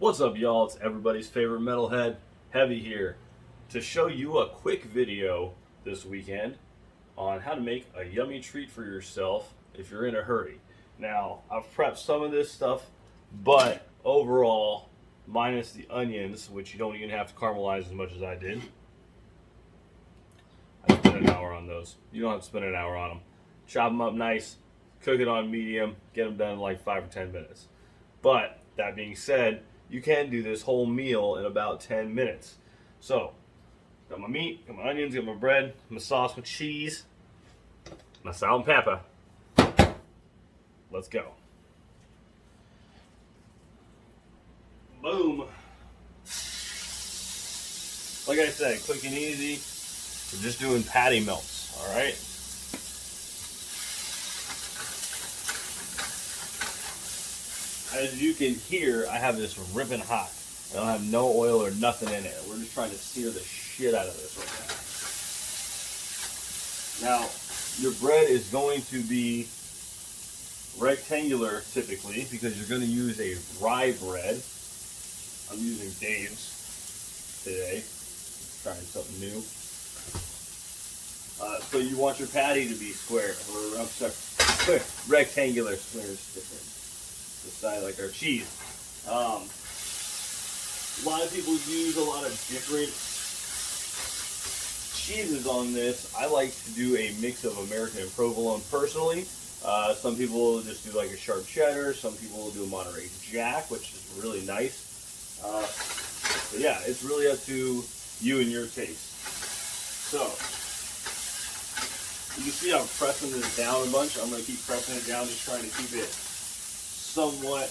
What's up, y'all? It's everybody's favorite metalhead, Heavy here, to show you a quick video this weekend on how to make a yummy treat for yourself if you're in a hurry. Now, I've prepped some of this stuff, but overall, minus the onions, which you don't even have to caramelize as much as I did. I spent an hour on those. You don't have to spend an hour on them. Chop them up nice, cook it on medium, get them done in like 5 or 10 minutes. But that being said, you can do this whole meal in about 10 minutes. So, got my meat, got my onions, got my bread, my sauce with cheese, my salt and pepper. Let's go. Boom. Like I said, quick and easy. We're just doing patty melts, all right? As you can hear, I have this ripping hot. I don't have no oil or nothing in it. We're just trying to sear the shit out of this right now. Now, your bread is going to be rectangular typically because you're going to use a rye bread. I'm using Dave's today. Trying something new. So you want your patty to be square, or I'm sorry, rectangular. Square is different. The side like our cheese. A lot of people use a lot of different cheeses on this. I like to do a mix of American and provolone personally. Some people will just do like a sharp cheddar. Some people will do a Monterey Jack, which is really nice. But yeah, it's really up to you and your taste. So, you can see I'm pressing this down a bunch. I'm going to keep pressing it down, just trying to keep it somewhat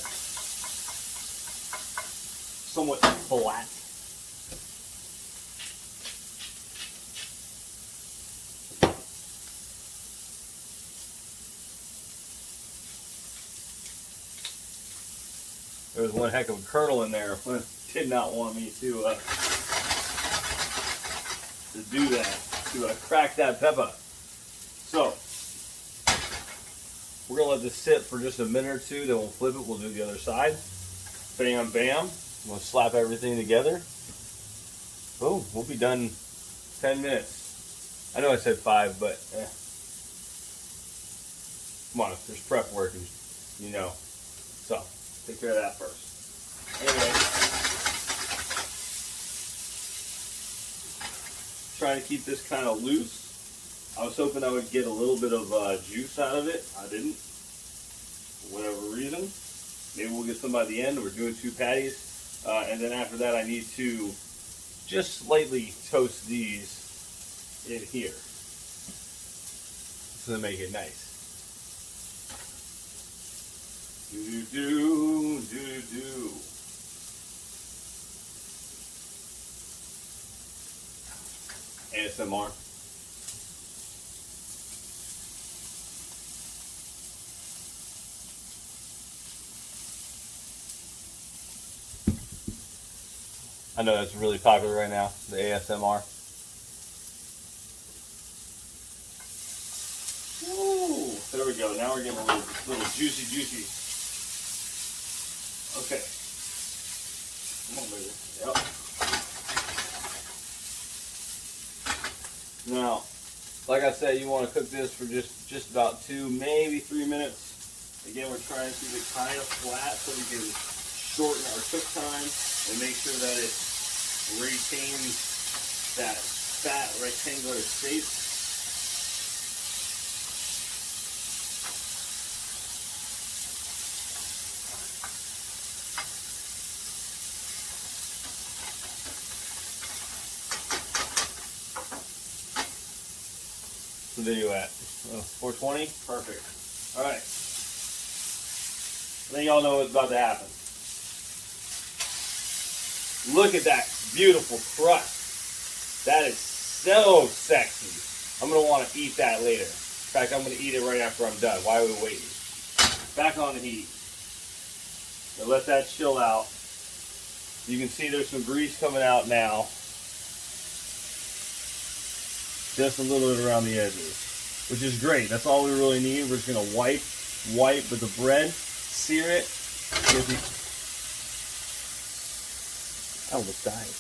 flat. There was one heck of a kernel in there. Did not want me to do that, to crack that pepper. So, we're going to let this sit for just a minute or two, then we'll flip it, we'll do the other side. Bam, bam. I'm going to slap everything together. Boom, we'll be done 10 minutes. I know I said 5, but come on, there's prep work, you know. So, take care of that first. Anyway, trying to keep this kind of loose. I was hoping I would get a little bit of juice out of it. I didn't, for whatever reason. Maybe we'll get some by the end. We're doing 2 patties. And then after that, I need to just slightly toast these in here. So to make it nice. Do-do-do, do-do-do. ASMR. I know that's really popular right now, the ASMR. Ooh, there we go. Now we're getting a little juicy. Okay. Come on, baby. Yep. Now, like I said, you want to cook this for just about 2, maybe 3 minutes. Again, we're trying to keep it kind of flat so we can shorten our cook time and make sure that it retains that fat rectangular shape. What video at? 420? Perfect. Alright. I think y'all know what's about to happen. Look at that beautiful crust. That is so sexy. I'm going to want to eat that later. In fact, I'm going to eat it right after I'm done. Why are we waiting? Back on the heat. Now let that chill out. You can see there's some grease coming out now. Just a little bit around the edges, which is great. That's all we really need. We're just going to wipe with the bread, sear it, get the I almost died.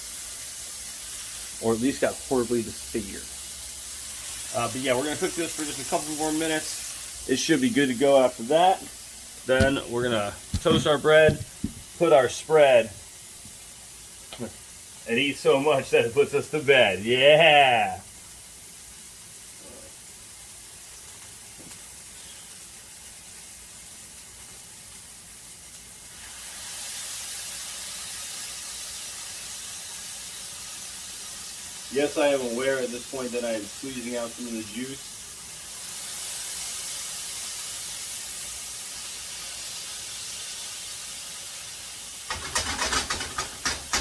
Or at least got horribly disfigured. But yeah, we're going to cook this for just a couple more minutes. It should be good to go after that. Then we're going to toast our bread, put our spread, and eat so much that it puts us to bed. Yeah! Yes, I am aware at this point that I am squeezing out some of the juice.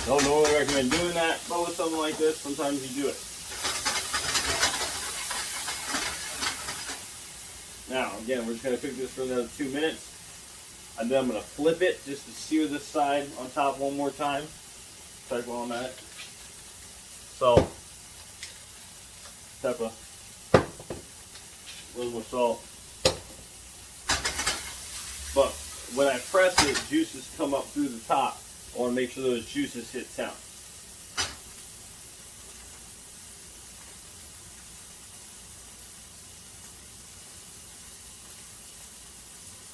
Don't normally recommend doing that, but with something like this, sometimes you do it. Now, again, we're just going to cook this for another 2 minutes. And then I'm going to flip it just to sear this side on top one more time. Check while I'm at it. Salt, pepper, a little more salt. But when I press it, juices come up through the top. I want to make sure those juices hit town.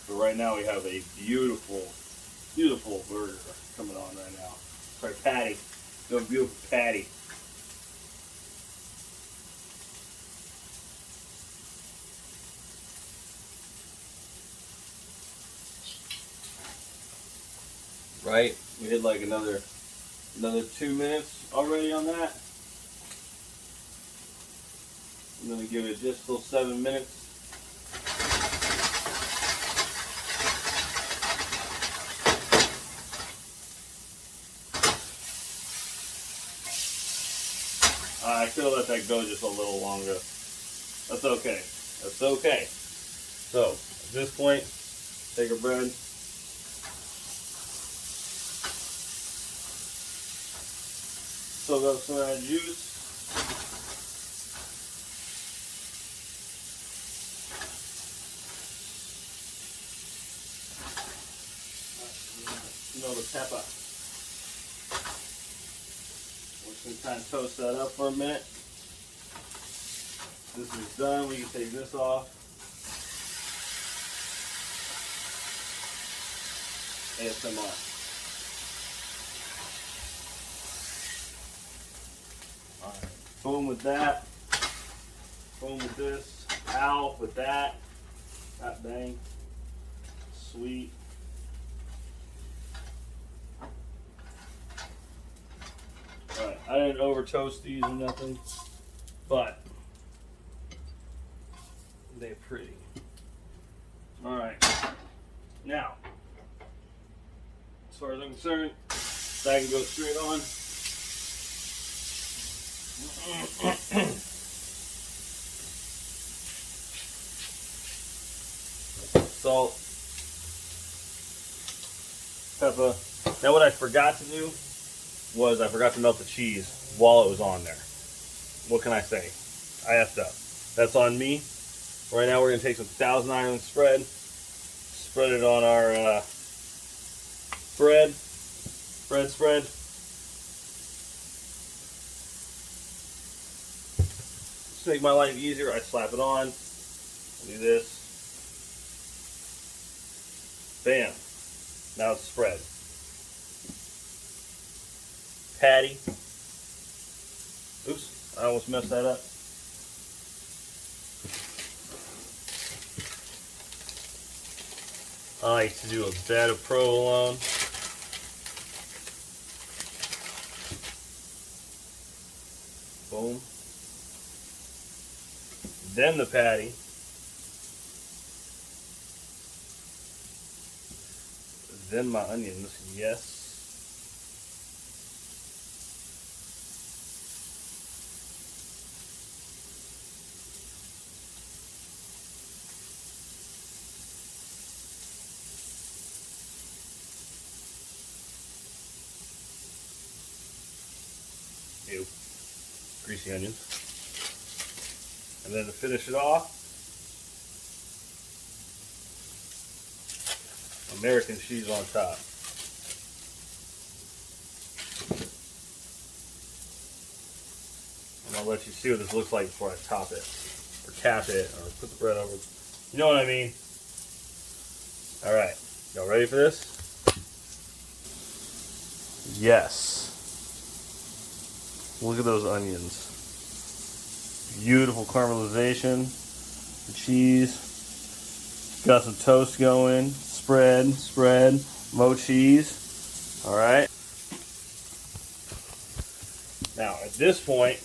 So right now we have a beautiful, beautiful burger coming on right now. Sorry, patty. No, beautiful patty. Right, we hit like another 2 minutes already on that. I'm gonna give it just till 7 minutes. I could have let that go just a little longer. That's okay. That's okay. So at this point, take our bread. Soak up some of that juice. Smell the pepper. We're going to kind of toast that up for a minute. This is done. We can take this off. ASMR. Alright, boom with that. Boom with this. Ow with that. God dang. Sweet. Alright, I didn't over toast these or nothing, but they're pretty. Alright, now, as far as I'm concerned, that can go straight on. Salt, pepper. Now what I forgot to do was I forgot to melt the cheese while it was on there. What can I say? I effed up. That's on me. Right now we're going to take some Thousand Island spread, spread it on our spread. To make my life easier, I slap it on, do this, bam, now it's spread. Patty, oops, I almost messed that up. I like to do a bed of provolone. Boom. Then the patty. Then my onions, yes. Ew. Greasy onions. And then to finish it off, American cheese on top. I'll let you see what this looks like before I top it, or cap it, or put the bread over. You know what I mean? All right, y'all ready for this? Yes. Look at those onions. Beautiful caramelization. The cheese. Got some toast going. Spread. Mo cheese. All right. Now at this point,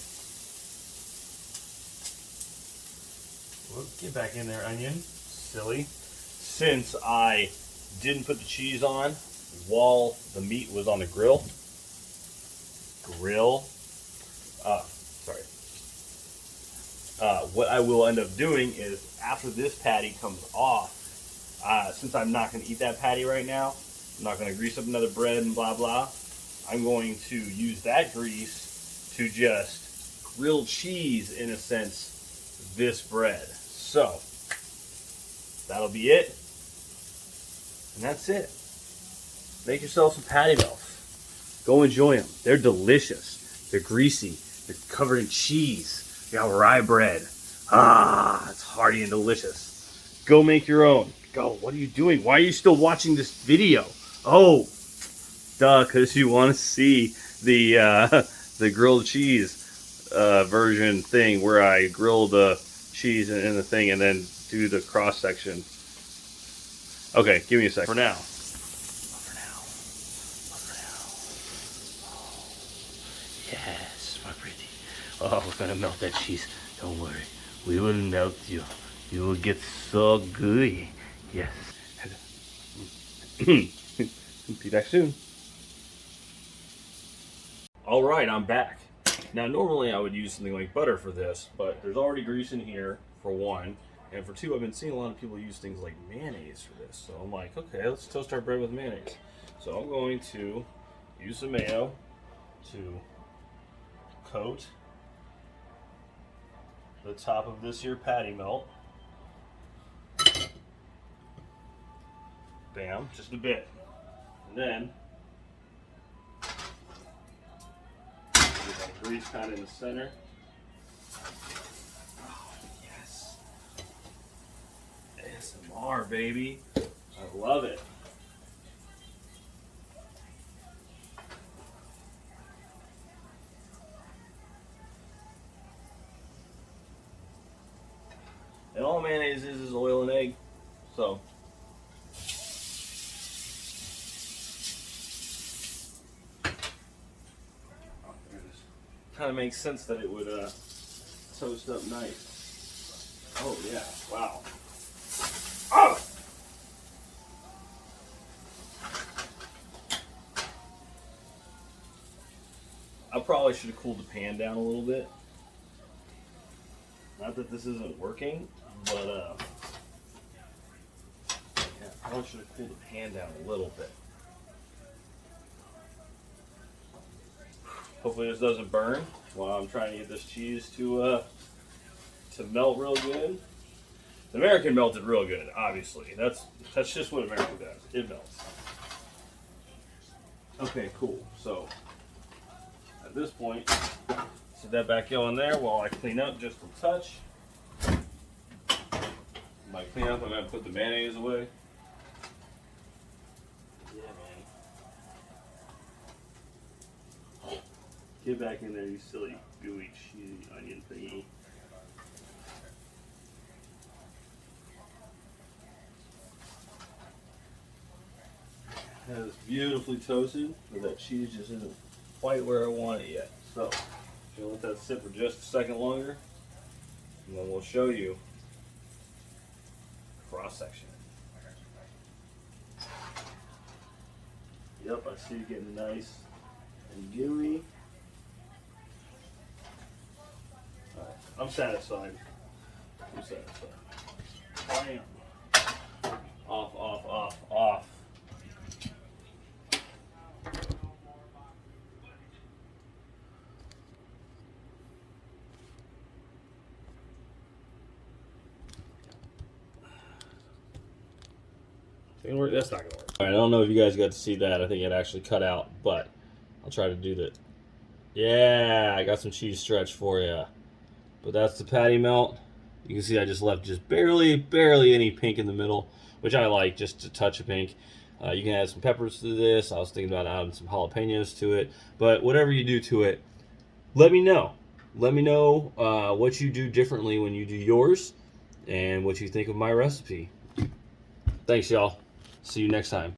get back in there, onion. Silly. Since I didn't put the cheese on while the meat was on the grill. What I will end up doing is after this patty comes off, since I'm not going to eat that patty right now, I'm not going to grease up another bread and blah blah, I'm going to use that grease to just grill cheese, in a sense, this bread. So that'll be it, and that's it. Make yourself some patty melts. Go enjoy them. They're delicious. They're greasy. They're covered in cheese. You got rye bread. It's hearty and delicious. Go make your own. Go. What are you doing? Why are you still watching this video? Oh, duh, because you want to see the grilled cheese version thing where I grill the cheese in the thing and then do the cross section. Okay, give me a sec. For now. Yes, my pretty. Oh, we're gonna melt that cheese. Don't worry. We will melt you. You will get so gooey. Yes. Be back soon. Alright, I'm back. Now, normally I would use something like butter for this, but there's already grease in here, for one. And for two, I've been seeing a lot of people use things like mayonnaise for this. So I'm like, okay, let's toast our bread with mayonnaise. So I'm going to use some mayo to coat the top of this here patty melt. Bam, just a bit. And then get that grease kind of in the center. Oh, yes. ASMR, baby. I love it. And all mayonnaise is oil and egg, so. Kind of makes sense that it would toast up nice. Oh yeah, wow. Oh! I probably should have cooled the pan down a little bit. Not that this isn't working, but yeah, I probably should have cooled the pan down a little bit. Hopefully this doesn't burn while I'm trying to get this cheese to melt real good. The American melted real good, obviously. That's just what America does. It melts. Okay, cool. So at this point, set that back going there while I clean up just a touch. By clean up, I'm gonna put the mayonnaise away. Yeah, man. Get back in there, you silly, gooey, cheesy onion thingy. That is beautifully toasted, but that cheese just isn't quite where I want it yet. So, I'm gonna let that sit for just a second longer, and then we'll show you cross section. Yep, I see it getting nice and gooey. Alright, I'm satisfied. I'm satisfied. Bam. Off, off, off, off. That's not gonna work. Alright, I don't know if you guys got to see that. I think it actually cut out, but I'll try to do that. Yeah, I got some cheese stretch for you. But that's the patty melt. You can see I just left just barely any pink in the middle, which I like, just a touch of pink. You can add some peppers to this. I was thinking about adding some jalapenos to it. But whatever you do to it, let me know. Let me know what you do differently when you do yours and what you think of my recipe. Thanks, y'all. See you next time.